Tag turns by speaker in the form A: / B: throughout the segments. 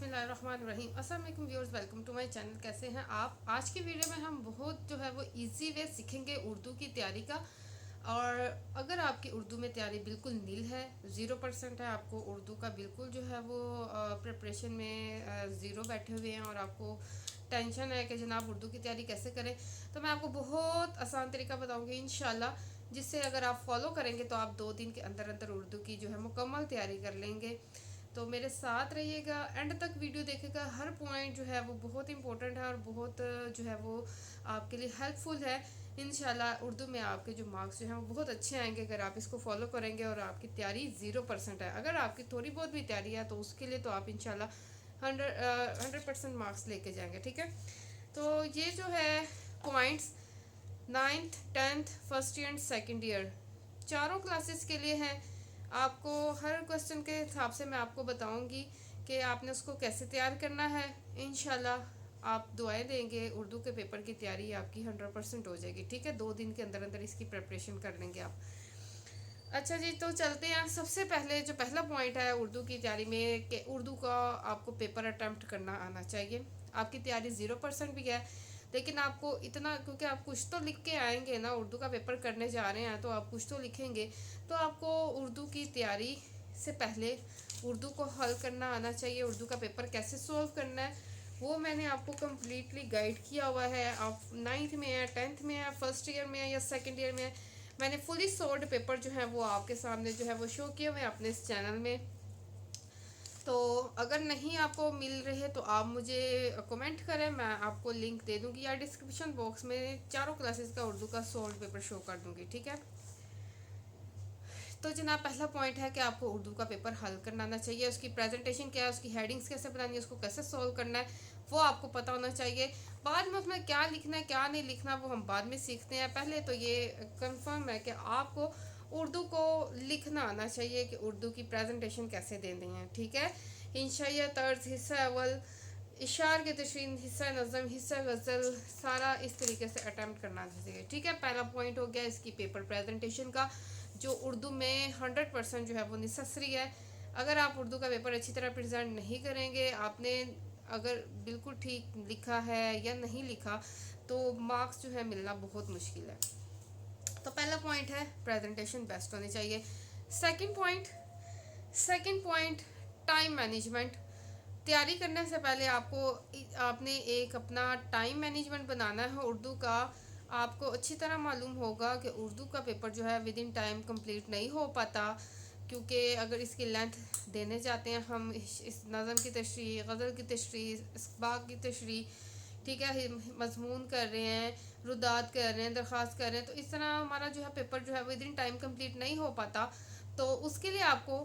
A: बिस्मिल्लाहिर्रहमानिर्रहीम। अस्सलाम वालेकुम viewers, welcome to my channel. कैसे हैं आप? आज की वीडियो में हम बहुत जो है वो इजी वे सीखेंगे उर्दू की तैयारी का। और अगर आपकी उर्दू में तैयारी बिल्कुल नील है, 0% है, आपको उर्दू का बिल्कुल जो है वो प्रिपरेशन में ज़ीरो बैठे हुए हैं और आपको टेंशन है कि जनाब उर्दू की तैयारी कैसे करें, तो मैं आपको बहुत आसान तरीका बताऊंगी इंशाल्लाह, जिससे अगर आप फॉलो करेंगे तो आप 2 दिन के अंदर अंदर उर्दू की जो है मुकम्मल तैयारी कर लेंगे। तो मेरे साथ रहिएगा, एंड तक वीडियो देखेगा। हर पॉइंट जो है वो बहुत इंपॉर्टेंट है और बहुत जो है वो आपके लिए हेल्पफुल है। इंशाल्लाह उर्दू में आपके जो मार्क्स जो हैं वो बहुत अच्छे आएंगे अगर आप इसको फॉलो करेंगे और आपकी तैयारी 0% है। अगर आपकी थोड़ी बहुत भी तैयारी है तो उसके लिए तो आप इंशाल्लाह 100% मार्क्स लेके जाएंगे। ठीक है, तो ये जो है points 9th 10th first year and second year चारों क्लासेस के लिए हैं। आपको हर क्वेश्चन के हिसाब से मैं आपको बताऊंगी कि आपने उसको कैसे तैयार करना है। इंशाल्लाह आप दुआएं देंगे, उर्दू के पेपर की तैयारी आपकी 100% हो जाएगी। ठीक है, 2 दिन के अंदर अंदर इसकी प्रिपरेशन कर लेंगे आप। अच्छा जी, तो चलते हैं। सबसे पहले जो पहला पॉइंट है उर्दू की तैयारी में कि उर्दू का आपको पेपर अटैम्प्ट करना आना चाहिए। आपकी तैयारी 0% भी है, लेकिन आपको इतना, क्योंकि आप कुछ तो लिख के आएंगे ना, उर्दू का पेपर करने जा रहे हैं तो आप कुछ तो लिखेंगे। तो आपको उर्दू की तैयारी से पहले उर्दू को हल करना आना चाहिए। उर्दू का पेपर कैसे सॉल्व करना है वो मैंने आपको कम्प्लीटली गाइड किया हुआ है। आप 9th में है, 10th में है, फर्स्ट ईयर में है या सेकेंड ईयर में है, मैंने फुली सोल्ड पेपर जो है वो आपके सामने जो है वो शो किए हुए अपने इस चैनल में। तो अगर नहीं आपको मिल रहे तो आप मुझे कमेंट करें, मैं आपको लिंक दे दूंगी या डिस्क्रिप्शन बॉक्स में चारों क्लासेस का उर्दू का सोल्ड पेपर शो कर दूंगी। ठीक है, तो जनाब पहला पॉइंट है कि आपको उर्दू का पेपर हल करना आना चाहिए। उसकी प्रेजेंटेशन क्या है, उसकी हेडिंग्स कैसे बनानी है, उसको कैसे सॉल्व करना है, वो आपको पता होना चाहिए। बाद में उसमें क्या लिखना है क्या नहीं लिखना वो हम बाद में सीखते हैं। पहले तो ये कंफर्म है कि आपको उर्दू को लिखना आना चाहिए कि उर्दू की प्रेजेंटेशन कैसे देनी है। ठीक है, इंशाइया, तर्ज, हिस्सा अव्वल, इशार के तशरीन, हिस्सा नज़म, हिस्सा गज़ल, सारा इस तरीके से अटैम्प्ट करना चाहिए। ठीक है, पहला पॉइंट हो गया इसकी पेपर प्रेजेंटेशन का, जो उर्दू में 100% जो है वो नेसेसरी है। अगर आप उर्दू का पेपर अच्छी तरह प्रेजेंट नहीं करेंगे, आपने अगर बिल्कुल ठीक लिखा है या नहीं लिखा, तो मार्क्स जो है मिलना बहुत मुश्किल है। तो पहला पॉइंट है प्रेजेंटेशन बेस्ट होनी चाहिए। Second point time management. तैयारी करने से पहले आपने एक अपना टाइम मैनेजमेंट बनाना है उर्दू का। आपको अच्छी तरह मालूम होगा कि उर्दू का पेपर जो है विद इन टाइम कंप्लीट नहीं हो पाता, क्योंकि अगर इसकी लेंथ देने जाते हैं हम, इस नज़म की तशरीह, गज़ल की तशरीह, इसबाक की तशरीह, ठीक है, मजमून कर रहे हैं, रुदात कर रहे हैं, दरख्वास्त कर रहे हैं, तो इस तरह हमारा जो है पेपर जो है विद इन टाइम कंप्लीट नहीं हो पाता। तो उसके लिए आपको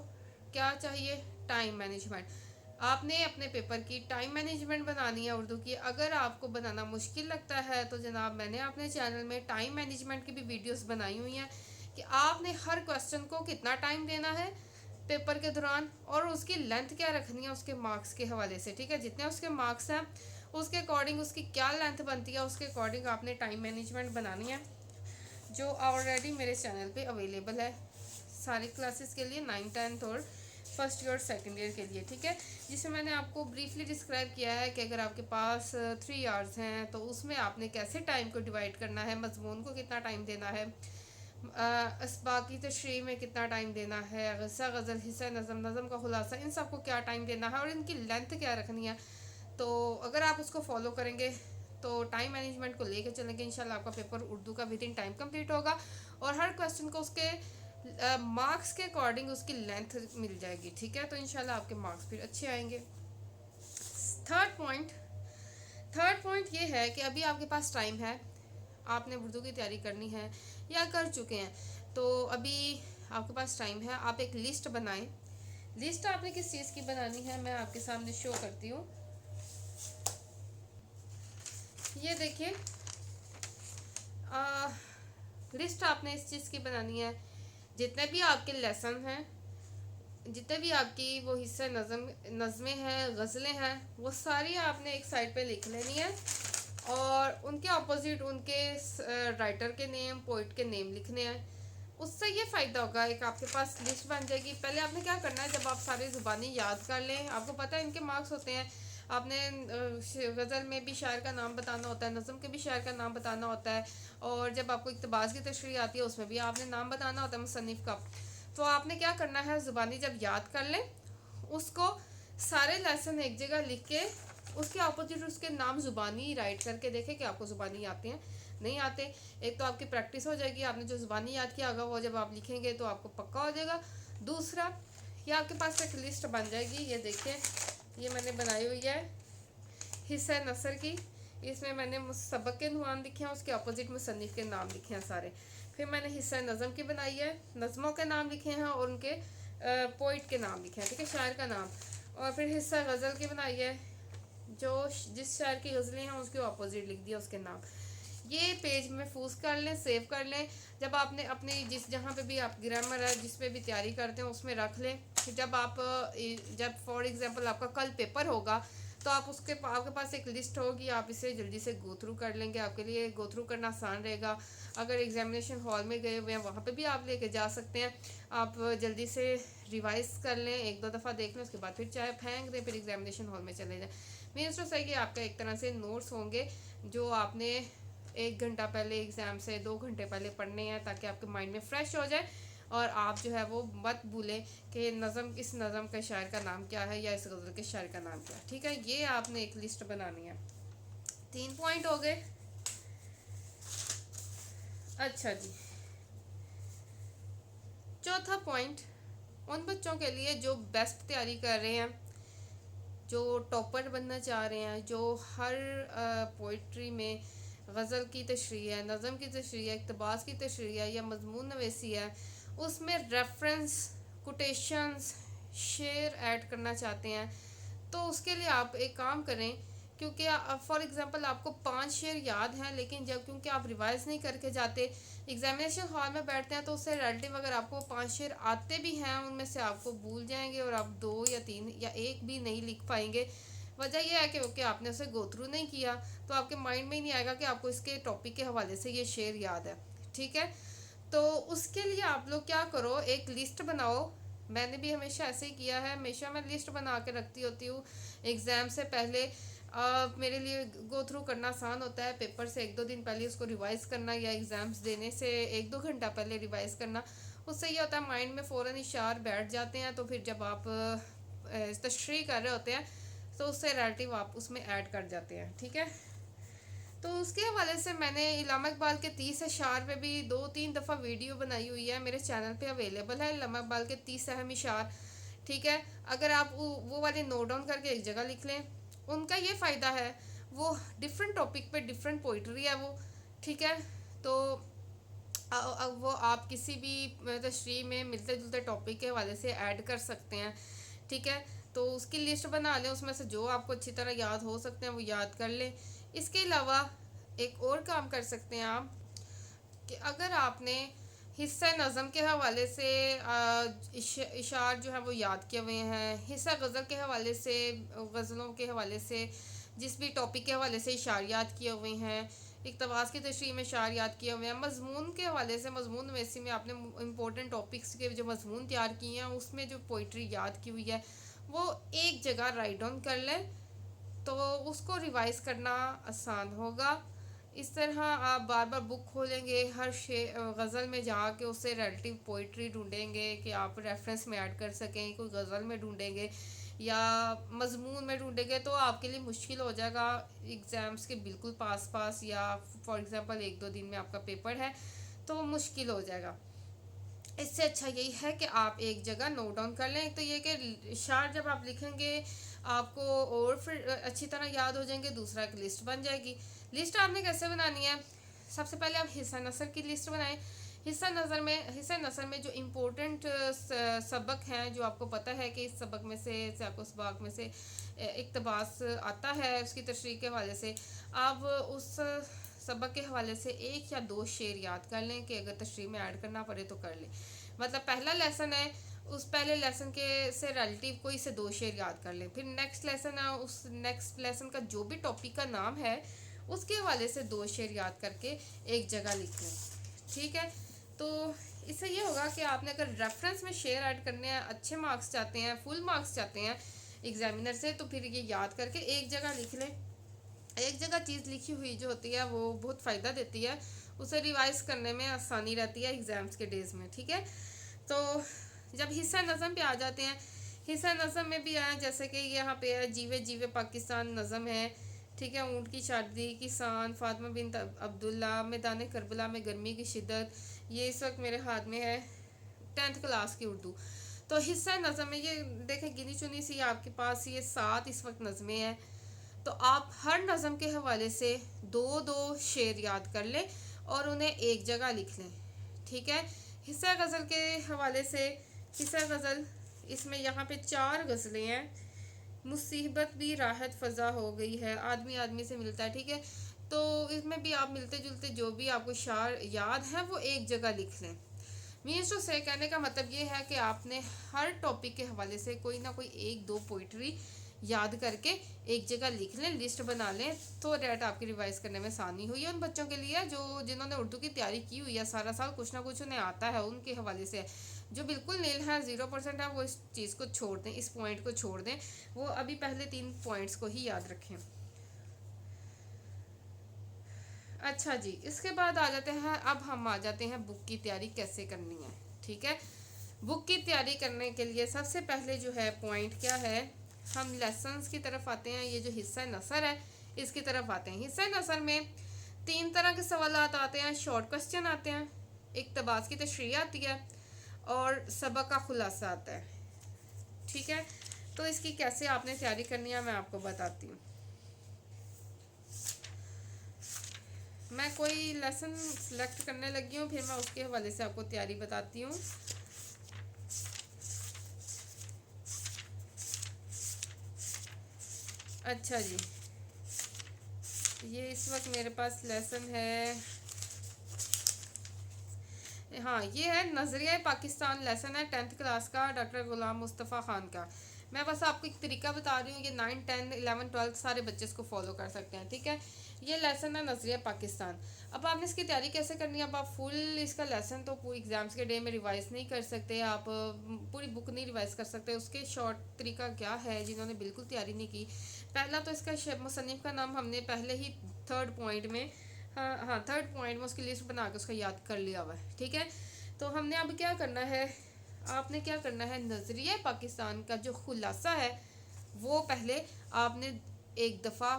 A: क्या चाहिए? Time management. आपने अपने पेपर की टाइम मैनेजमेंट बनानी है उर्दू की। अगर आपको बनाना मुश्किल लगता है तो जनाब मैंने अपने चैनल में टाइम मैनेजमेंट की भी वीडियोस बनाई हुई हैं कि आपने हर क्वेश्चन को कितना टाइम देना है पेपर के दौरान और उसकी लेंथ क्या रखनी है उसके मार्क्स के हवाले से। ठीक है, जितने उसके मार्क्स हैं उसके अकॉर्डिंग उसकी क्या लेंथ बनती है, उसके अकॉर्डिंग आपने टाइम मैनेजमेंट बनानी है, जो ऑलरेडी मेरे चैनल पे अवेलेबल है सारी क्लासेस के लिए, 9th 10th और फर्स्ट ईयर सेकेंड ईयर के लिए। ठीक है, जिसमें मैंने आपको ब्रीफली डिस्क्राइब किया है कि अगर आपके पास 3 आवर्स हैं तो उसमें आपने कैसे टाइम को डिवाइड करना है, मजमून को कितना टाइम देना है, बाकी तशरीह में कितना टाइम देना है, गस्सा गज़ल, हिस्सा नज़म, नज़म का खुलासा, इन सबको क्या टाइम देना है और इनकी लेंथ क्या रखनी है। तो अगर आप उसको फॉलो करेंगे तो टाइम मैनेजमेंट को लेके चलेंगे, इंशाल्लाह आपका पेपर उर्दू का विद इन टाइम कंप्लीट होगा और हर क्वेश्चन को उसके मार्क्स के अकॉर्डिंग उसकी लेंथ मिल जाएगी। ठीक है, तो इंशाल्लाह आपके मार्क्स फिर अच्छे आएंगे। थर्ड पॉइंट थर्ड पॉइंट ये है कि अभी आपके पास टाइम है, आपने उर्दू की तैयारी करनी है या कर चुके हैं, तो अभी आपके पास टाइम है। आप एक लिस्ट बनाएं। लिस्ट आपने किस चीज़ की बनानी है मैं आपके सामने शो करती हूँ। ये देखिए, लिस्ट आपने इस चीज़ की बनानी है, जितने भी आपके लेसन हैं, जितने भी आपकी वो हिस्से नज़में हैं, गज़लें हैं, वो सारी आपने एक साइड पे लिख लेनी है और उनके अपोजिट उनके राइटर के नेम, पोइट के नेम लिखने हैं। उससे ये फ़ायदा होगा, एक आपके पास लिस्ट बन जाएगी। पहले आपने क्या करना है, जब आप सारी ज़ुबानी याद कर लें, आपको पता है इनके मार्क्स होते हैं। आपने गज़ल में भी शायर का नाम बताना होता है, नज़म के भी शायर का नाम बताना होता है, और जब आपको इक़्तिबास की तशरीह आती है उसमें भी आपने नाम बताना होता है मुसन्निफ़ का। तो आपने क्या करना है, ज़ुबानी जब याद कर लें, उसको सारे लेसन एक जगह लिख के उसके अपोजिट उसके नाम ज़ुबानी राइट करके देखें कि आपको ज़ुबानी आते हैं नहीं आते। एक तो आपकी प्रैक्टिस हो जाएगी, आपने जो ज़ुबानी याद किया होगा वो जब आप लिखेंगे तो आपको पक्का हो जाएगा। दूसरा, ये आपके पास एक लिस्ट बन जाएगी, ये देखिए, ये मैंने बनाई हुई है हिस्सा नसर की। इसमें मैंने सबक के नुआन लिखे हैं, उसके अपोजिट मुसन्निफ़ के नाम लिखे हैं सारे। फिर मैंने हिस्सा नज़म की बनाई है, नज़मों के नाम लिखे हैं और उनके पोइट के नाम लिखे हैं, ठीक है, शायर का नाम। और फिर हिस्सा गज़ल की बनाई है, जो जिस शायर की गज़लें हैं उसके अपोजिट लिख दिया उसके नाम। ये पेज महफूज कर लें, सेव कर लें। जब आपने अपने जिस जहाँ पे भी आप ग्रामर है जिस पे भी तैयारी करते हैं उसमें रख लें। फिर जब फॉर एग्जांपल आपका कल पेपर होगा तो आप आपके पास एक लिस्ट होगी, आप इसे जल्दी से गो थ्रू कर लेंगे, आपके लिए गो थ्रू करना आसान रहेगा। अगर एग्जामिनेशन हॉल में गए हुए हैं वहाँ पे भी आप लेके जा सकते हैं। आप जल्दी से रिवाइज कर लें, एक दो दफ़ा देख लें, उसके बाद फिर चाहे फेंक दें, फिर एग्जामिनेशन हॉल में चले जाएँ। मीन्स तो सही कि आपका एक तरह से नोट्स होंगे जो आपने 1 घंटा पहले एग्ज़ाम से 2 घंटे पहले पढ़ने हैं, ताकि आपके माइंड में फ़्रेश हो जाए और आप जो है वो मत भूलें कि इस नज़म के शायर का नाम क्या है या इस गज़ल के शायर का नाम क्या है। ठीक है, ये आपने एक लिस्ट बनानी है। 3 पॉइंट हो गए। अच्छा जी, चौथा पॉइंट उन बच्चों के लिए जो बेस्ट तैयारी कर रहे हैं, जो टॉपर बनना चाह रहे हैं, जो हर पोइट्री में गज़ल की तशरीह है, नज़म की तशरीह है, इक़्तिबास की तशरीह है या मज़मून नवेसी है, उसमें रेफरेंस, कोटेशंस, शेर ऐड करना चाहते हैं, तो उसके लिए आप एक काम करें। क्योंकि फॉर एग्ज़ाम्पल आपको 5 शेर याद हैं, लेकिन जब क्योंकि आप रिवाइज़ नहीं करके जाते, एग्जामिनेशन हॉल में बैठते हैं, तो उससे रिलेटिव अगर आपको 5 शेर आते भी हैं उनमें से आपको भूल जाएंगे और आप 2 या 3 या 1 भी नहीं लिख पाएंगे। वजह यह है कि आपने उसे गो थ्रू नहीं किया, तो आपके माइंड में ही नहीं आएगा कि आपको इसके टॉपिक के हवाले से ये शेर याद है। ठीक है, तो उसके लिए आप लोग क्या करो, एक लिस्ट बनाओ। मैंने भी हमेशा ऐसे ही किया है, हमेशा मैं लिस्ट बना के रखती होती हूँ एग्ज़ाम से पहले। मेरे लिए गो थ्रू करना आसान होता है, पेपर से 1-2 दिन पहले उसको रिवाइज़ करना या एग्ज़ाम्स देने से 1-2 घंटा पहले रिवाइज़ करना। उससे ये होता है माइंड में फ़ौरन इशार बैठ जाते हैं, तो फिर जब आप तशरीह कर रहे होते हैं तो उससे रिलेटिव आप उसमें ऐड कर जाते हैं। ठीक है, तो उसके हवाले से मैंने इल्लामा इकबाल के 30 अशार पे भी 2-3 दफ़ा वीडियो बनाई हुई है, मेरे चैनल पे अवेलेबल है, इल्लामा इकबाल के 30 अहम इशार। ठीक है, अगर आप वो वाले नोट डाउन करके एक जगह लिख लें, उनका ये फ़ायदा है, वो डिफरेंट टॉपिक पे डिफरेंट पोइट्री है वो। ठीक है, तो वो आप किसी भी तशरीह में मिलते जुलते टॉपिक के हवाले से ऐड कर सकते हैं। ठीक है, तो उसकी लिस्ट बना लें, उसमें से जो आपको अच्छी तरह याद हो सकते हैं वो याद कर लें। इसके अलावा एक और काम कर सकते हैं आप, कि अगर आपने हिस्सा नज़म के हवाले से इशार जो है वो याद किए हुए हैं, हिस्सा गज़ल के हवाले से, गज़लों के हवाले से, जिस भी टॉपिक के हवाले से इशार याद किए हुए हैं, इक़्तिबास की तशरीह में इशार याद किए हुए हैं, मज़मून के हवाले से, मज़मून नवीसी में आपने इंपॉर्टेंट टॉपिक्स के जो मज़मून तैयार किए हैं उसमें जो पोइट्री याद की हुई है वो एक जगह राइट डाउन कर लें, तो उसको रिवाइज़ करना आसान होगा। इस तरह आप बार बार बुक खोलेंगे, हर गज़ल में जाके उससे रिलेटिव पोइट्री ढूंढेंगे कि आप रेफरेंस में ऐड कर सकें, कोई गज़ल में ढूंढेंगे या मज़मून में ढूंढेंगे, तो आपके लिए मुश्किल हो जाएगा एग्ज़ाम्स के बिल्कुल पास पास, या फॉर एग्ज़ाम्पल 1-2 दिन में आपका पेपर है तो मुश्किल हो जाएगा। इससे अच्छा यही है कि आप एक जगह नोट डाउन कर लें। एक तो ये कि इशार जब आप लिखेंगे आपको और फिर अच्छी तरह याद हो जाएंगे, दूसरा एक लिस्ट बन जाएगी। लिस्ट आपने कैसे बनानी है, सबसे पहले आप हिस्सा नसर की लिस्ट बनाएं। हिस्सा नसर में जो इम्पोर्टेंट सबक हैं, जो आपको पता है कि इस सबक में से आपको सबक में से इक़्तिबास आता है, उसकी तशरीह के हवाले से आप उस सबक के हवाले से 1 या 2 शेर याद कर लें कि अगर तशरीह में ऐड करना पड़े तो कर लें। मतलब पहला लेसन है, उस पहले लेसन के से रिलेटिव कोई से 2 शेर याद कर लें। फिर नेक्स्ट लेसन है, उस नेक्स्ट लेसन का जो भी टॉपिक का नाम है उसके हवाले से 2 शेर याद करके एक जगह लिख लें। ठीक है, तो इससे ये होगा कि आपने अगर रेफरेंस में शेयर ऐड करने हैं, अच्छे मार्क्स चाहते हैं, फुल मार्क्स चाहते हैं एग्जामिनर से, तो फिर ये याद करके एक जगह लिख लें। एक जगह चीज़ लिखी हुई जो होती है वो बहुत फ़ायदा देती है, उसे रिवाइज करने में आसानी रहती है एग्ज़ाम्स के डेज़ में, ठीक है। तो जब हिस्सा नज़म पे आ जाते हैं, हिस्सा नज़म में भी आया, जैसे कि यहाँ पे है जीवे जीवे पाकिस्तान नज़म है, ठीक है। ऊँट की शादी, किसान, फातिमा बिन अब्दुल्ला, मैदान करबला में गर्मी की शिद्दत, ये इस वक्त मेरे हाथ में है 10th क्लास की उर्दू। तो हिस्सा नज़म में ये देखें, गिनी चुनी सी आपके पास ये 7 इस वक्त नज़में हैं। तो आप हर नज़म के हवाले से दो दो शेर याद कर लें और उन्हें एक जगह लिख लें, ठीक है। हिस्सा गज़ल के हवाले से, हिस्सा गज़ल इसमें यहाँ पे 4 गज़लें हैं। मुसीबत भी राहत फ़ज़ा हो गई है, आदमी आदमी से मिलता है, ठीक है। तो इसमें भी आप मिलते जुलते जो भी आपको शार याद है वो एक जगह लिख लें। मीन्स टू से कहने का मतलब ये है कि आपने हर टॉपिक के हवाले से कोई ना कोई एक दो पोइट्री याद करके एक जगह लिख लें, लिस्ट बना लें, तो डेट आपकी रिवाइज करने में आसानी हुई है। उन बच्चों के लिए जो जिन्होंने उर्दू की तैयारी की हुई है सारा साल, कुछ ना कुछ उन्हें आता है, उनके हवाले से। जो बिल्कुल नील है, 0% है, वो इस चीज़ को छोड़ दें, इस पॉइंट को छोड़ दें, वो अभी पहले 3 पॉइंट्स को ही याद रखें। अच्छा जी, इसके बाद आ जाते हैं, अब हम आ जाते हैं बुक की तैयारी कैसे करनी है, ठीक है। बुक की तैयारी करने के लिए सबसे पहले जो है पॉइंट क्या है, हम लेसन्स की तरफ आते हैं। ये जो हिस्सा नसर है इसकी तरफ आते हैं। हिस्सा नसर में 3 तरह के सवाल आते हैं। शॉर्ट क्वेश्चन आते हैं, इक़्तिबास की तशरीह आती है, और सबक का खुलासा आता है, ठीक है। तो इसकी कैसे आपने तैयारी करनी है मैं आपको बताती हूँ। मैं कोई लेसन सेलेक्ट करने लगी हूँ, फिर मैं उसके हवाले से आपको तैयारी बताती हूँ। अच्छा जी, ये इस वक्त मेरे पास लेसन है, हाँ ये है नज़रिया पाकिस्तान, लेसन है 10th क्लास का, डॉक्टर गुलाम मुस्तफ़ा ख़ान का। मैं बस आपको एक तरीका बता रही हूँ, ये 9, 10, 11, 12 सारे बच्चे इसको फॉलो कर सकते हैं, ठीक है। ये लेसन है नज़रिया पाकिस्तान। अब आपने इसकी तैयारी कैसे करनी है, अब आप फुल इसका लेसन तो पूरी एग्ज़ाम्स के डे में रिवाइज़ नहीं कर सकते, आप पूरी बुक नहीं रिवाइज़ कर सकते। उसके शॉर्ट तरीका क्या है, जिन्होंने बिल्कुल तैयारी नहीं की, पहला तो इसका मुसन्निफ़ का नाम हमने पहले ही 3rd पॉइंट में, हाँ हाँ 3rd पॉइंट में उसकी लिस्ट बना के उसका याद कर लिया हुआ है, ठीक है। तो हमने अब क्या करना है, आपने क्या करना है, नज़रिया पाकिस्तान का जो खुलासा है वो पहले आपने एक दफ़ा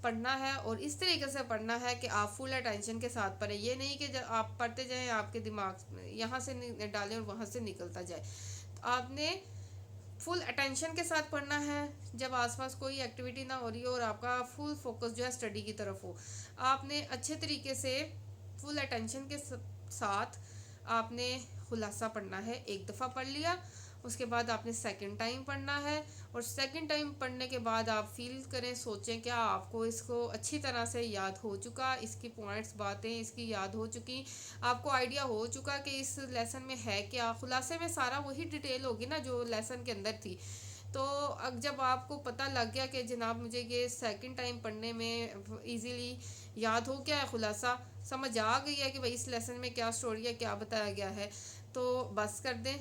A: पढ़ना है, और इस तरीके से पढ़ना है कि आप फुल अटेंशन के साथ पढ़ें। ये नहीं कि जब आप पढ़ते जाएं आपके दिमाग यहाँ से डालें और वहाँ से निकलता जाए। तो आपने फुल अटेंशन के साथ पढ़ना है, जब आसपास कोई एक्टिविटी ना हो रही हो और आपका फुल फोकस जो है स्टडी की तरफ हो। आपने अच्छे तरीके से फुल अटेंशन के साथ आपने खुलासा पढ़ना है। एक दफ़ा पढ़ लिया, उसके बाद आपने सेकंड टाइम पढ़ना है, और सेकंड टाइम पढ़ने के बाद आप फील करें, सोचें क्या आपको इसको अच्छी तरह से याद हो चुका, इसकी पॉइंट्स बातें इसकी याद हो चुकी, आपको आइडिया हो चुका कि इस लेसन में है क्या। खुलासे में सारा वही डिटेल होगी ना जो लेसन के अंदर थी। तो अब जब आपको पता लग गया कि जनाब मुझे ये सेकंड टाइम पढ़ने में इजीली याद हो गया है, खुलासा समझ आ गई है कि भाई इस लेसन में क्या स्टोरी है, क्या बताया गया है, तो बस कर दें।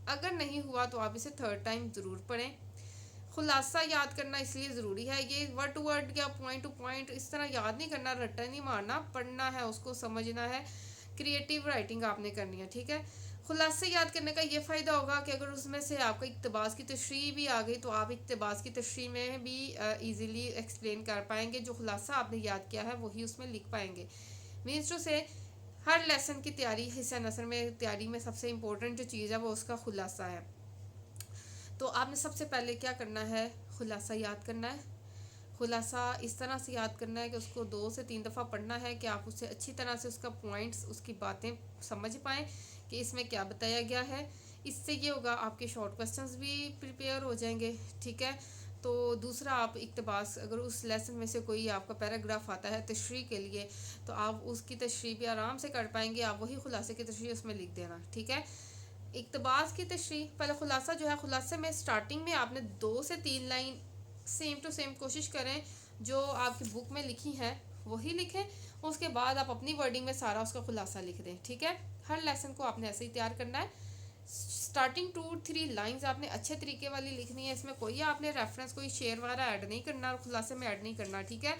A: अगर नहीं हुआ तो आप इसे 3rd टाइम ज़रूर पढ़ें। खुलासा याद करना इसलिए ज़रूरी है, ये वर्ड टू वर्ड या पॉइंट टू पॉइंट इस तरह याद नहीं करना, रट्टा नहीं मारना, पढ़ना है, उसको समझना है, क्रिएटिव राइटिंग आपने करनी है, ठीक है। खुलासे याद करने का ये फ़ायदा होगा कि अगर उसमें से आपका इक़्तिबास की तशरीह भी आ गई तो आप इक़्तिबास की तशरीह में भी ईज़िली एक्सप्लेन कर पाएंगे, जो खुलासा आपने याद किया है वही उसमें लिख पाएंगे। मीन्स टू से हर लेसन की तैयारी, हिस्सा नसर में तैयारी में सबसे इम्पोर्टेंट जो चीज़ है वो उसका खुलासा है। तो आपने सबसे पहले क्या करना है, खुलासा याद करना है। खुलासा इस तरह से याद करना है कि उसको 2 से 3 दफ़ा पढ़ना है कि आप उसे अच्छी तरह से उसका पॉइंट्स, उसकी बातें समझ पाएँ कि इसमें क्या बताया गया है। इससे ये होगा आपके शॉर्ट क्वेश्चंस भी प्रिपेयर हो जाएंगे, ठीक है। तो दूसरा, आप इक़्तिबास अगर उस लेसन में से कोई आपका पैराग्राफ आता है तशरीह के लिए, तो आप उसकी तशरीह भी आराम से कर पाएंगे, आप वही खुलासे की तशरीह उसमें लिख देना, ठीक है। इक़्तिबास की तशरीह पहले, खुलासा जो है, खुलासे में स्टार्टिंग में आपने 2 से 3 लाइन सेम टू सेम कोशिश करें जो आपकी बुक में लिखी है वही लिखें, उसके बाद आप अपनी वर्डिंग में सारा उसका खुलासा लिख दें, ठीक है। हर लेसन को आपने ऐसे ही तैयार करना है। स्टार्टिंग 2-3 लाइंस आपने अच्छे तरीके वाली लिखनी है, इसमें कोई आपने रेफरेंस कोई शेयर वगैरह ऐड नहीं करना और खुलासे में ऐड नहीं करना, ठीक है।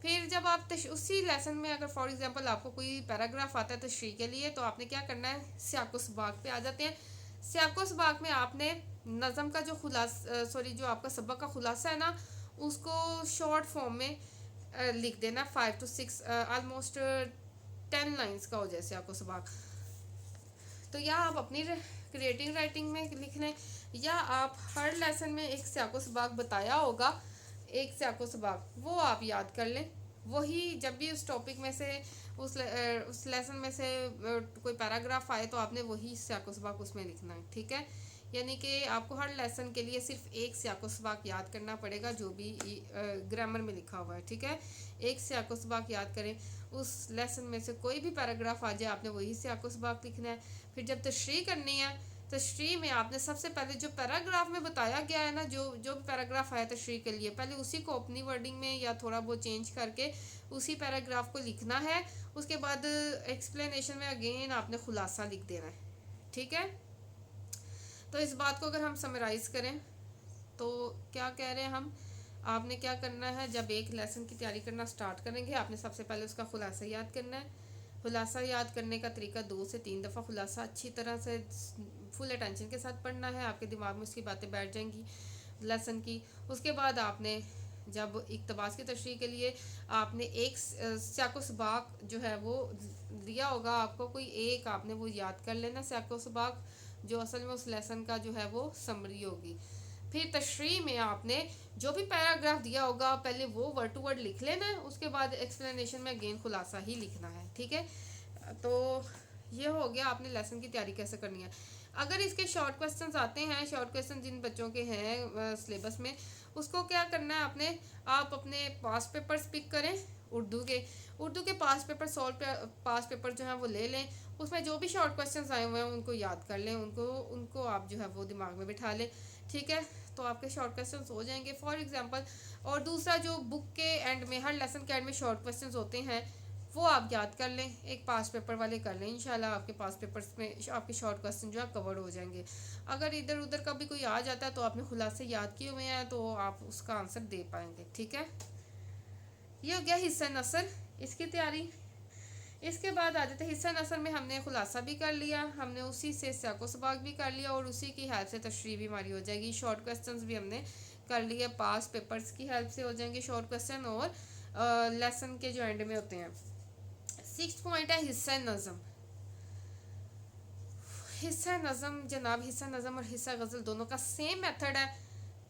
A: फिर जब आप उसी लेसन में अगर फॉर एग्जांपल आपको कोई पैराग्राफ आता है तशरीह के लिए, तो आपने क्या करना है, सियाको सबाक पे आ जाते हैं। सियाको सबाक में आपने नज़म का जो जो आपका सबक का खुलासा है ना, उसको शॉर्ट फॉर्म में लिख देना। 5 to 6 ऑलमोस्ट 10 लाइन्स का हो जाए सियाको सबाक। तो या आप अपनी क्रिएटिव राइटिंग में लिख लें, या आप हर लेसन में एक सियाको सबाक बताया होगा, एक सियाको सबाक वो आप याद कर लें। वही जब भी उस टॉपिक में से उस लेसन में से कोई पैराग्राफ आए तो आपने वही सियाको सबाक उसमें लिखना है, ठीक है। यानी कि आपको हर लेसन के लिए सिर्फ एक सियाको सबाक याद करना पड़ेगा जो भी ग्रामर में लिखा हुआ है, ठीक है। एक सियाको सबाक याद करें, उस लेसन में से कोई भी पैराग्राफ आ जाए आपने वही सियाको सबाक लिखना है। फिर जब तशरीह करनी है, तशरीह में आपने सबसे पहले जो पैराग्राफ में बताया गया है ना, जो जो भी पैराग्राफ आया तशरीह के लिए, पहले उसी को अपनी वर्डिंग में या थोड़ा बहुत चेंज करके उसी पैराग्राफ को लिखना है। उसके बाद एक्सप्लेनेशन में अगेन आपने खुलासा लिख देना है, ठीक है। तो इस बात को अगर हम समराइज़ करें तो क्या कह रहे हैं हम, आपने क्या करना है, जब एक लेसन की तैयारी करना स्टार्ट करेंगे आपने सबसे पहले उसका खुलासा याद करना है। खुलासा याद करने का तरीका 2 से 3 दफ़ा खुलासा अच्छी तरह से फुल अटेंशन के साथ पढ़ना है, आपके दिमाग में उसकी बातें बैठ जाएंगी लेसन की। उसके बाद आपने जब इक़्तिबास की तशरीह के लिए आपने एक सियाको सबाक जो है वो दिया होगा आपको, कोई एक आपने वो याद कर लेना सियाको सबाक, जो असल में उस लेसन का जो है वो समरी होगी। फिर तशरीह में आपने जो भी पैराग्राफ दिया होगा पहले वो वर्ड टू वर्ड लिख लेना है, उसके बाद एक्सप्लेनेशन में अगेन खुलासा ही लिखना है, ठीक है। तो ये हो गया आपने लेसन की तैयारी कैसे करनी है। अगर इसके शॉर्ट क्वेश्चंस आते हैं, शॉर्ट क्वेश्चन जिन बच्चों के हैं सिलेबस में, उसको क्या करना है आपने, आप अपने पास पेपर्स पिक करें उर्दू के पास पेपर जो है वो ले लें। उसमें जो भी शॉर्ट क्वेश्चंस आए हुए हैं उनको याद कर लें, उनको आप जो है वो दिमाग में बिठा लें, ठीक है। तो आपके शॉर्ट क्वेश्चंस हो जाएंगे फॉर एग्जांपल। और दूसरा जो बुक के एंड में, हर लेसन के एंड में शॉर्ट क्वेश्चंस होते हैं, वो आप याद कर लें, एक पास पेपर वाले कर लें। इंशाल्लाह आपके पास पेपर्स में आपके शॉर्ट क्वेश्चन जो है कवर हो जाएंगे। अगर इधर उधर का भी कोई आ जाता है तो आपने खुलासे याद किए हुए हैं तो आप उसका आंसर दे पाएंगे, ठीक है। ये हो गया हिस्सा नसर, इसकी तैयारी। इसके बाद आ जाते हैं हिस्सा नसर में, हमने खुलासा भी कर लिया, हमने उसी से सियाको सबाक भी कर लिया और उसी की हेल्प से तशरीह भी हमारी हो जाएगी। शॉर्ट क्वेश्चंस भी हमने कर लिए, पास पेपर्स की हेल्प से हो जाएंगे शॉर्ट क्वेश्चन, और लेसन के जो एंड में होते हैं। 6th पॉइंट है हिस्सा नज़म। हिस्सा नज़म जनाब, हिस्सा नज़म और हिस्सा गज़ल दोनों का सेम मेथड है।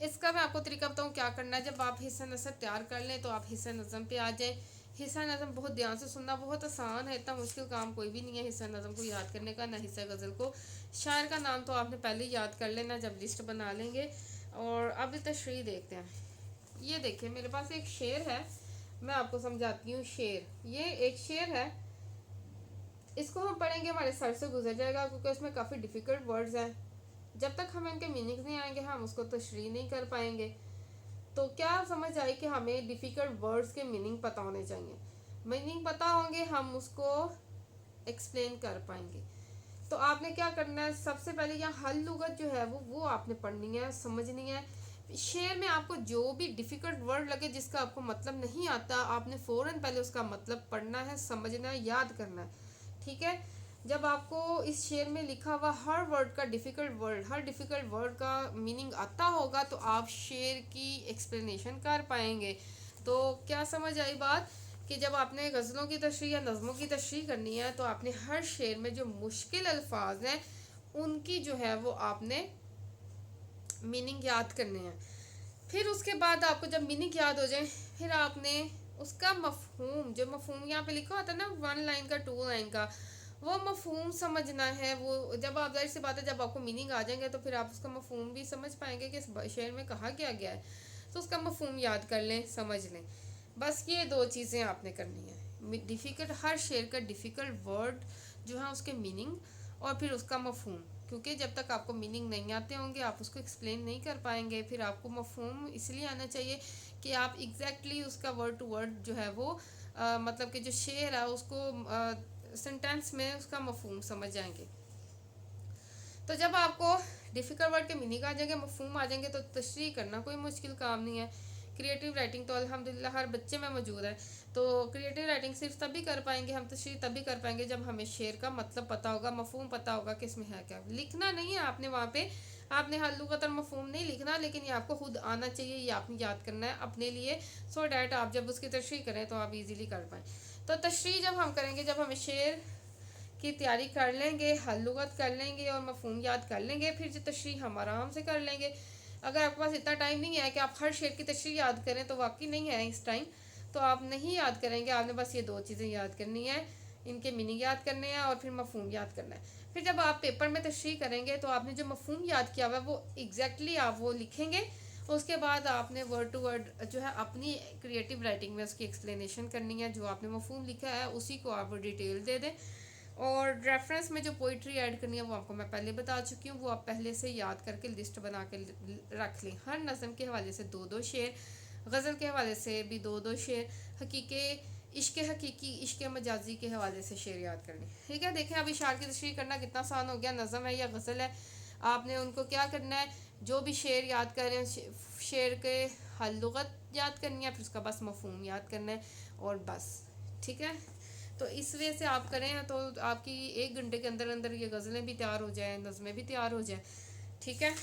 A: इसका मैं आपको तरीका बताऊँ क्या करना है। जब आप हिस्सा नसर तैयार कर लें तो आप हिस्सा नज़म पे आ जाए। हिस्सा नज़म बहुत ध्यान से सुनना, बहुत आसान है, इतना मुश्किल काम कोई भी नहीं है हिस्सा नज़म को याद करने का, ना हिस्सा गज़ल को। शायर का नाम तो आपने पहले ही याद कर लेना जब लिस्ट बना लेंगे। और अब तशरीह देखते हैं। ये देखिए मेरे पास एक शेर है, मैं आपको समझाती हूँ। ये एक शेर है, इसको हम पढ़ेंगे हमारे सर से गुजर जाएगा क्योंकि इसमें काफ़ी डिफ़िकल्ट वर्ड्स हैं। जब तक हमें इनके मीनिंग्स नहीं आएंगे हम उसको तशरीह नहीं कर पाएंगे। तो क्या समझ आई कि हमें डिफ़िकल्ट वर्ड्स के मीनिंग पता होने चाहिए। मीनिंग पता होंगे हम उसको एक्सप्लेन कर पाएंगे। तो आपने क्या करना है, सबसे पहले यहाँ हल लुगत जो है वो आपने पढ़नी है, समझनी है। शेर में आपको जो भी डिफ़िकल्ट वर्ड लगे जिसका आपको मतलब नहीं आता, आपने फ़ौरन पहले उसका मतलब पढ़ना है, समझना है, याद करना है, ठीक है। जब आपको इस शेर में लिखा हुआ हर वर्ड का हर डिफ़िकल्ट वर्ड का मीनिंग आता होगा तो आप शेर की एक्सप्लेनेशन कर पाएंगे। तो क्या समझ आई बात, कि जब आपने गज़लों की तशरीह या नज़मों की तशरीह करनी है तो आपने हर शेर में जो मुश्किल अल्फाज हैं उनकी जो है वो आपने मीनिंग याद करने हैं। फिर उसके बाद आपको जब मीनिंग याद हो जाए फिर आपने उसका मफहूम, जो मफहूम यहाँ पे लिखा होता है ना 1 लाइन का 2 लाइन का, वो मफहूम समझना है। वो जब आप, जाहिर सी बात है, जब आपको मीनिंग आ जाएंगे तो फिर आप उसका मफहूम भी समझ पाएंगे कि इस शेर में कहा क्या गया है। तो उसका मफहूम याद कर लें, समझ लें। बस ये 2 चीज़ें आपने करनी है, डिफ़िकल्ट हर शेर का डिफ़िकल्ट वर्ड जो है उसके मीनिंग और फिर उसका मफहूम। क्योंकि जब तक आपको मीनिंग नहीं आते होंगे आप उसको एक्सप्लेन नहीं कर पाएंगे। फिर आपको मफहूम इसलिए आना चाहिए कि आप एग्जैक्टली उसका वर्ड टू वर्ड जो है वो मतलब कि जो शेर है उसको सेंटेंस में उसका मफहूम समझ जाएंगे। तो जब आपको डिफ़िकल्ट वर्ड के मीनिंग आ जाएंगे, मफहूम आ जाएंगे, तो तशरीह करना कोई मुश्किल काम नहीं है। क्रिएटिव राइटिंग तो अल्हम्दुलिल्लाह हर बच्चे में मौजूद है। तो क्रिएटिव राइटिंग सिर्फ तभी कर पाएंगे हम, तशरीह तभी कर पाएंगे जब हमें शेर का मतलब पता होगा, मफहूम पता होगा कि इसमें है क्या। लिखना नहीं है आपने वहाँ पे, आपने हर लुग़त और मफहूम नहीं लिखना, लेकिन ये आपको खुद आना चाहिए, ये आपने याद करना है अपने लिए, सो डैट आप जब उसकी तशरीह करें तो आप इजीली कर पाएँ। तो तशरीह जब हम करेंगे, जब हमें शेर की तैयारी कर लेंगे, हर लुग़त कर लेंगे और मफहूम याद कर लेंगे, फिर जो तशरीह हम आराम से कर लेंगे। अगर आपके पास इतना टाइम नहीं है कि आप हर शेर की तशरीह याद करें, तो वाकई नहीं है इस टाइम, तो आप नहीं याद करेंगे। आपने बस ये दो चीज़ें याद करनी है, इनके मीनिंग याद करने हैं और फिर मफहूम याद करना है। फिर जब आप पेपर में तशरीह करेंगे तो आपने जो मफहूम याद किया हुआ है वो एग्जैक्टली आप वो लिखेंगे। उसके बाद आपने वर्ड टू वर्ड जो है अपनी क्रिएटिव राइटिंग में उसकी एक्सप्लेनेशन करनी है, जो आपने मफहूम लिखा है उसी को आप डिटेल दे दें। और रेफरेंस में जो पोइट्री ऐड करनी है वो आपको मैं पहले बता चुकी हूँ, वो आप पहले से याद करके लिस्ट बना के रख लें। हर नज़म के हवाले से दो दो शेर, गज़ल के हवाले से भी दो दो शेर, हकीकी इश्क मजाजी के हवाले से शेर याद कर लें। ठीक है, देखें अब इशार की तशरीह करना कितना आसान हो गया। नज़म है या गज़ल है, आपने उनको क्या करना है, जो भी शेर याद कर रहे हैं शेर के हर लुग़त याद करनी है, फिर उसका बस मफहूम याद करना है और बस। ठीक है, तो इस वे से आप करें तो आपकी 1 घंटे के अंदर अंदर ये गज़लें भी तैयार हो जाएँ, नज़में भी तैयार हो जाएँ। ठीक है,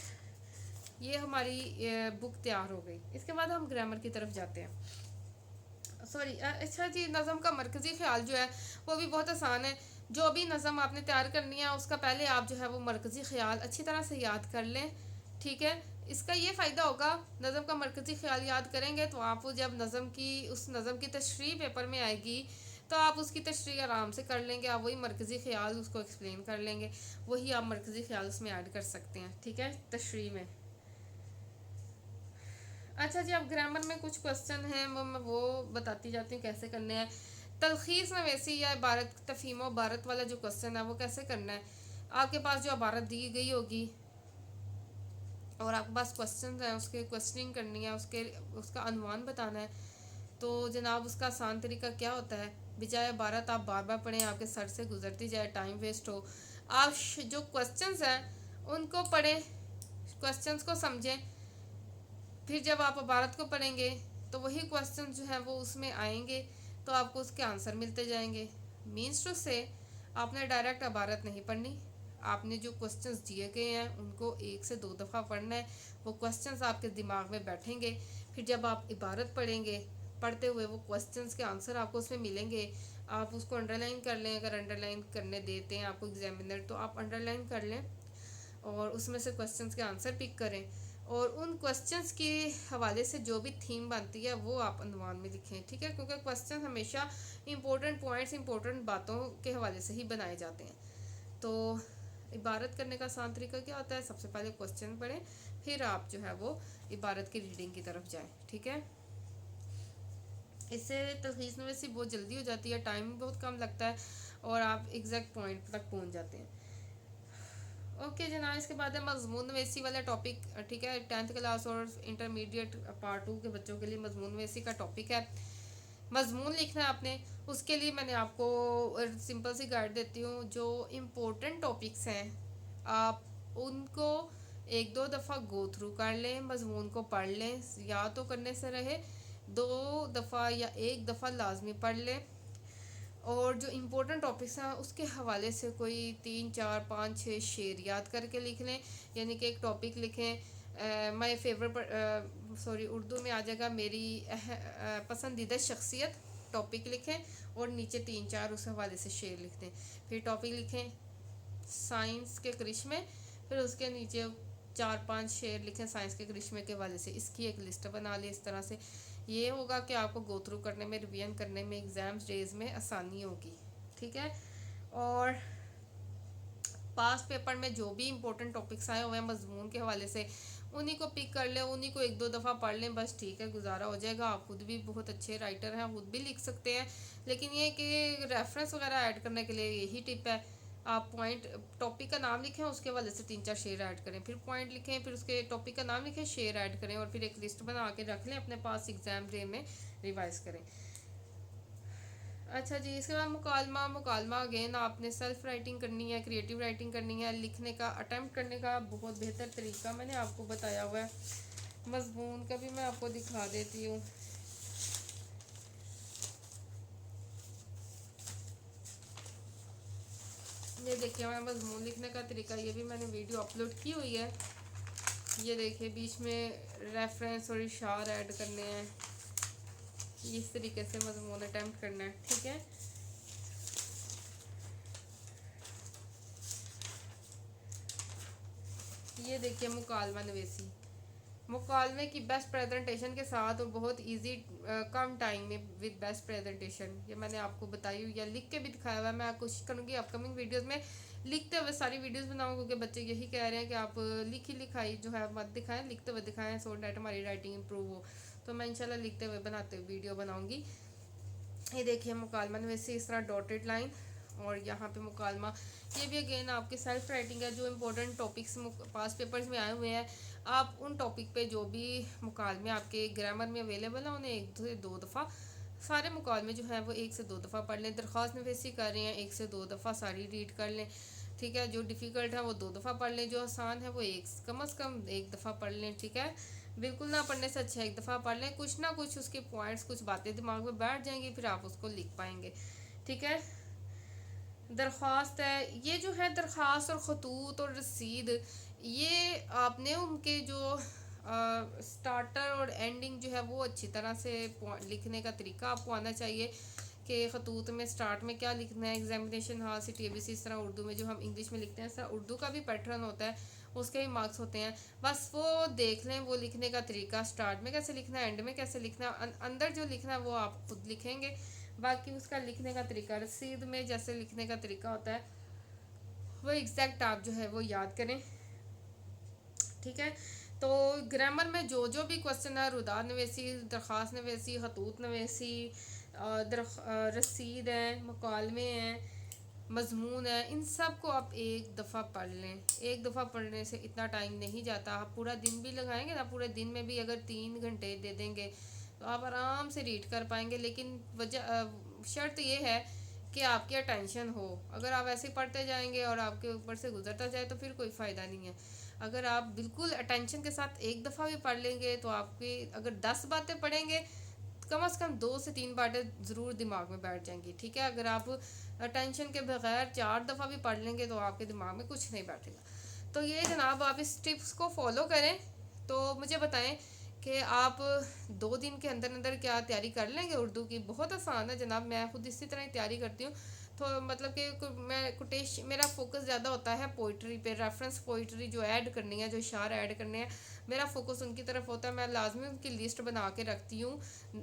A: ये हमारी बुक तैयार हो गई। इसके बाद हम ग्रामर की तरफ जाते हैं। सॉरी, अच्छा जी, नज़म का मरकज़ी ख़्याल जो है वो भी बहुत आसान है। जो भी नज़म आपने तैयार करनी है उसका पहले आप जो है वो मरकज़ी ख़्याल अच्छी तरह से याद कर लें। ठीक है, इसका ये फ़ायदा होगा, नज़म का मरकज़ी ख़्याल याद करेंगे तो आप जब उस नज़म की तशरीह पेपर में आएगी तो आप उसकी तशरीह आराम से कर लेंगे। आप वही मरकज़ी ख़्याल उसको एक्सप्लेन कर लेंगे, वही आप मरकज़ी ख़्याल उसमें ऐड कर सकते हैं। ठीक है, तशरीह में। अच्छा जी, अब ग्रामर में कुछ क्वेश्चन हैं, वो बताती जाती हूँ कैसे करने हैं। तलखीस नवेसी या इबारत तफ़हीम व इबारत वाला जो क्वेश्चन है वो कैसे करना है। आपके पास जो इबारत दी गई होगी और आपके पास क्वेश्चन हैं, उसके क्वेश्चनिंग करनी है, उसका अनुमान बताना है। तो जनाब उसका आसान तरीका क्या होता है, बजाय इबारत आप बार बार पढ़ें, आपके सर से गुजरती जाए, टाइम वेस्ट हो, आप जो क्वेश्चंस हैं उनको पढ़ें, क्वेश्चंस को समझें, फिर जब आप इबारत को पढ़ेंगे तो वही क्वेश्चन जो है वो उसमें आएंगे, तो आपको उसके आंसर मिलते जाएंगे। मीन्स टू से आपने डायरेक्ट इबारत नहीं पढ़नी, आपने जो क्वेश्चंस दिए गए हैं उनको 1 से 2 दफ़ा पढ़ना है, वो क्वेश्चंस आपके दिमाग में बैठेंगे। फिर जब आप इबारत पढ़ेंगे, पढ़ते हुए वो क्वेश्चंस के आंसर आपको उसमें मिलेंगे, आप उसको अंडरलाइन कर लें। अगर अंडरलाइन करने देते हैं आपको एग्जामिनर तो आप अंडरलाइन कर लें और उसमें से क्वेश्चंस के आंसर पिक करें, और उन क्वेश्चंस के हवाले से जो भी थीम बनती है वो आप अनुमान में लिखें। ठीक है, क्योंकि क्वेश्चन हमेशा इंपॉर्टेंट पॉइंट्स, इंपॉर्टेंट बातों के हवाले से ही बनाए जाते हैं। तो इबारत करने का आसान तरीका क्या होता है, सबसे पहले क्वेश्चन पढ़ें, फिर आप जो है वो इबारत की रीडिंग की तरफ जाएं। ठीक है, इससे तलखीस नवीसी बहुत जल्दी हो जाती है, टाइम भी बहुत कम लगता है और आप एग्जैक्ट पॉइंट तक पहुंच जाते हैं। ओके जनाब, इसके बाद है मजमून नवीसी वाला टॉपिक। ठीक है, 10th क्लास और इंटरमीडिएट पार्ट 2 के बच्चों के लिए मजमून नवीसी का टॉपिक है। मजमून लिखना है आपने, उसके लिए मैंने आपको सिंपल सी गाइड देती हूँ। जो इम्पोर्टेंट टॉपिक्स हैं आप उनको 1-2 दफ़ा गो थ्रू कर लें, मजमून को पढ़ लें, या तो करने से रहे 2 दफ़ा या 1 दफ़ा लाजमी पढ़ लें, और जो इम्पोर्टेंट टॉपिक्स हैं उसके हवाले से कोई 3 4 5 6 शेर याद करके लिख लें। यानी कि एक टॉपिक लिखें, माय फेवरेट, सॉरी उर्दू में आ जाएगा मेरी पसंदीदा शख्सियत, टॉपिक लिखें और नीचे 3 4 उस हवाले से शेर लिख दें। फिर टॉपिक लिखें साइंस के करिश्मे, फिर उसके नीचे 4 5 शेर लिखें साइंस के करिश्मे के हवाले से। इसकी एक लिस्ट बना लें। इस तरह से ये होगा कि आपको गो थ्रू करने में, रिवीजन करने में, एग्ज़ाम्स डेज में आसानी होगी। ठीक है, और पास पेपर में जो भी इंपॉर्टेंट टॉपिक्स आए हुए हैं मजमून के हवाले से उन्हीं को पिक कर लें, उन्हीं को 1-2 दफ़ा पढ़ लें, बस ठीक है, गुजारा हो जाएगा। आप खुद भी बहुत अच्छे राइटर हैं, खुद भी लिख सकते हैं, लेकिन ये कि रेफरेंस वगैरह ऐड करने के लिए यही टिप है, आप पॉइंट टॉपिक का नाम लिखें, उसके हवाले से 3 4 शेर ऐड करें, फिर पॉइंट लिखें, फिर उसके टॉपिक का नाम लिखें, शेर ऐड करें, और फिर एक लिस्ट बना के रख लें अपने पास, एग्ज़ाम डे में रिवाइज करें। अच्छा जी, इसके बाद मुकालमा। मुकालमा अगेन आपने सेल्फ राइटिंग करनी है, क्रिएटिव राइटिंग करनी है, लिखने का अटेम्प्ट करने का बहुत बेहतर तरीका मैंने आपको बताया हुआ है। मजमून का भी मैं आपको दिखा देती हूँ। ये देखिए हमारा मजमून लिखने का तरीका, ये भी मैंने वीडियो अपलोड की हुई है। ये देखिए बीच में रेफरेंस और इशार ऐड करने हैं, इस तरीके से मजमून अटेम्प्ट करना है, ठीक है। ये देखिए मुकालमा नवेसी, मुकालमे की बेस्ट प्रेजेंटेशन के साथ और बहुत इजी कम टाइम में विद बेस्ट प्रेजेंटेशन, ये मैंने आपको बताई हुई है, लिख के भी दिखाया हुआ है। मैं कोशिश करूँगी अपकमिंग वीडियोस में लिखते हुए सारी वीडियोस बनाऊँ, क्योंकि बच्चे यही कह रहे हैं कि आप लिखी लिखाई जो है मत दिखाएं, लिखते हुए दिखाएं, सो डैट हमारी राइटिंग इंप्रूव हो। तो मैं इंशाल्लाह लिखते हुए बनाते हुए वीडियो बनाऊँगी। ये देखिए मुकालमा वैसे इस तरह डॉटेड लाइन, और यहाँ पे मुकालमा। ये भी अगेन आपके सेल्फ राइटिंग है, जो इम्पोर्टेंट टॉपिक्स पास पेपर्स में आए हुए हैं, आप उन टॉपिक पे जो भी मुकालमे आपके ग्रामर में अवेलेबल है उन्हें एक से दो दफ़ा, सारे मुकालमे जो हैं वो एक से दो दफ़ा पढ़ लें। दरख्वास्त नवीसी कर रहे हैं, एक से दो दफ़ा सारी रीड कर लें, ठीक है। जो डिफ़िकल्ट है वो दो दफ़ा पढ़ लें, जो आसान है वो एक कम से कम एक दफ़ा पढ़ लें, ठीक है। बिल्कुल ना पढ़ने से अच्छा एक दफ़ा पढ़ लें, कुछ ना कुछ उसके पॉइंट्स, कुछ बातें दिमाग में बैठ जाएंगी, फिर आप उसको लिख पाएंगे, ठीक है। दरख्वास्त है, ये जो है दरख्वास्त और खतूत और रसीद, ये आपने उनके जो स्टार्टर और एंडिंग जो है वो अच्छी तरह से लिखने का तरीका आपको आना चाहिए कि खतूत में स्टार्ट में क्या लिखना है। एग्जामिनेशन हाँ सिटी एबीसी इस तरह उर्दू में जो हम इंग्लिश में लिखते हैं, इस तरह उर्दू का भी पैटर्न होता है, उसके भी मार्क्स होते हैं। बस वो देख लें, वो लिखने का तरीका स्टार्ट में कैसे लिखना है, एंड में कैसे लिखना है, अंदर जो लिखना है वो आप खुद लिखेंगे। बाकी उसका लिखने का तरीका, रसीद में जैसे लिखने का तरीका होता है वो एग्जैक्ट आप जो है वो याद करें, ठीक है। तो ग्रामर में जो जो भी क्वेश्चन है, रुदात नवेसी, दरख्वास्त नवेसी, खतूत नवेसी, रसीद है, मुकालमे हैं, मजमून है, इन सब को आप एक दफ़ा पढ़ लें। एक दफ़ा पढ़ने से इतना टाइम नहीं जाता, आप पूरा दिन भी लगाएंगे ना, पूरे दिन में भी अगर 3 घंटे दे देंगे तो आप आराम से रीड कर पाएंगे। लेकिन वजह शर्त ये है कि आपकी अटेंशन हो। अगर आप ऐसे पढ़ते जाएंगे और आपके ऊपर से गुजरता जाए तो फिर कोई फ़ायदा नहीं है। अगर आप बिल्कुल अटेंशन के साथ एक दफ़ा भी पढ़ लेंगे तो आपकी अगर 10 बातें पढ़ेंगे, कम से कम 2 से 3 बातें ज़रूर दिमाग में बैठ जाएंगी, ठीक है। अगर आप अटेंशन के बगैर 4 दफ़ा भी पढ़ लेंगे तो आपके दिमाग में कुछ नहीं बैठेगा। तो ये जनाब आप इस टिप्स को फॉलो करें, तो मुझे बताएं कि आप 2 दिन के अंदर अंदर क्या तैयारी कर लेंगे उर्दू की। बहुत आसान है जनाब, मैं खुद इसी तरह ही तैयारी करती हूँ। तो मतलब कि मैं कोटेश मेरा फोकस ज़्यादा होता है पोइट्री पे, रेफरेंस पोइट्री जो ऐड करनी है, जो इशार ऐड करने हैं, मेरा फोकस उनकी तरफ होता है। मैं लाजमी उनकी लिस्ट बना के रखती हूँ,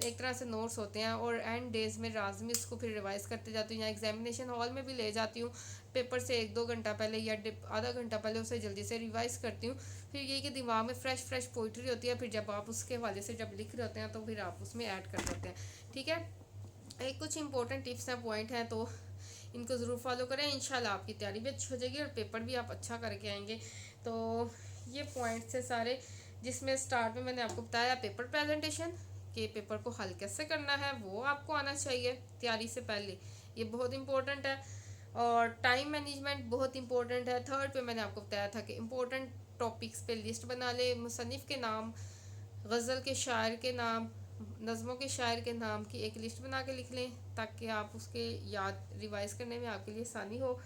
A: एक तरह से नोट्स होते हैं, और एंड डेज में लाजमी उसको फिर रिवाइज़ करते जाती हूँ, या एग्जामिनेशन हॉल में भी ले जाती हूँ पेपर से 1-2 घंटा पहले या आधा घंटा पहले उसे जल्दी से रिवाइज़ करती हूँ। फिर ये कि दिमाग में फ़्रेश फ़्रेश पोइट्री होती है, फिर जब आप उसके हवाले से जब लिख रहे होते हैं तो फिर आप उसमें ऐड कर सकते हैं, ठीक है। एक कुछ इंपॉर्टेंट टिप्स हैं, पॉइंट हैं, तो इनको ज़रूर फॉलो करें। इंशाल्लाह आपकी तैयारी भी अच्छी हो जाएगी और पेपर भी आप अच्छा करके आएंगे। तो ये पॉइंट्स है सारे, जिसमें स्टार्ट में मैंने आपको बताया पेपर प्रेजेंटेशन, कि पेपर को हल कैसे करना है वो आपको आना चाहिए तैयारी से पहले, ये बहुत इंपॉर्टेंट है। और टाइम मैनेजमेंट बहुत इंपॉर्टेंट है। थर्ड पे मैंने आपको बताया था कि इंपॉर्टेंट टॉपिक्स पे लिस्ट बना ले, मुसन्निफ़ के नाम, गज़ल के शायर के नाम, नज़मों के शायर के नाम की एक लिस्ट बना के लिख लें, ताकि आप उसके याद रिवाइज़ करने में आपके लिए आसानी हो।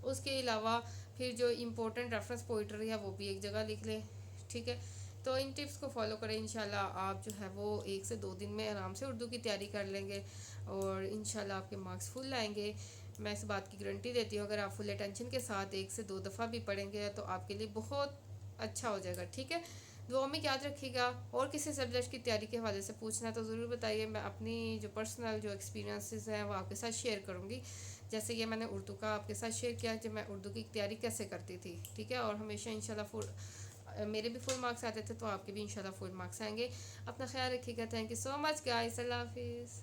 A: उसके अलावा फिर जो इम्पोर्टेंट रेफरेंस पोइट्री है वो भी एक जगह लिख लें, ठीक है। तो इन टिप्स को फॉलो करें, इंशाल्लाह आप जो है वो 1 से 2 दिन में आराम से उर्दू की तैयारी कर लेंगे, और इंशाल्लाह आपके मार्क्स फुल लाएंगे। मैं इस बात की गारंटी देती हूँ। अगर आप फुल अटेंशन के साथ 1 से 2 दफ़ा भी पढ़ेंगे तो आपके लिए बहुत अच्छा हो जाएगा, ठीक है। दुआ में याद रखिएगा। और किसी सब्जेक्ट की तैयारी के हवाले से पूछना है तो ज़रूर बताइए, मैं अपनी जो पर्सनल जो एक्सपीरियंसेस हैं वो आपके साथ शेयर करूँगी। जैसे ये मैंने उर्दू का आपके साथ शेयर किया जब मैं उर्दू की तैयारी कैसे करती थी, ठीक है। और हमेशा इंशाल्लाह मेरे भी फुल मार्क्स आते थे, तो आपके भी इंशाल्लाह फुल मार्क्स आएंगे। अपना ख्याल रखिएगा। Thank you so much guys, Allah हाफिज़।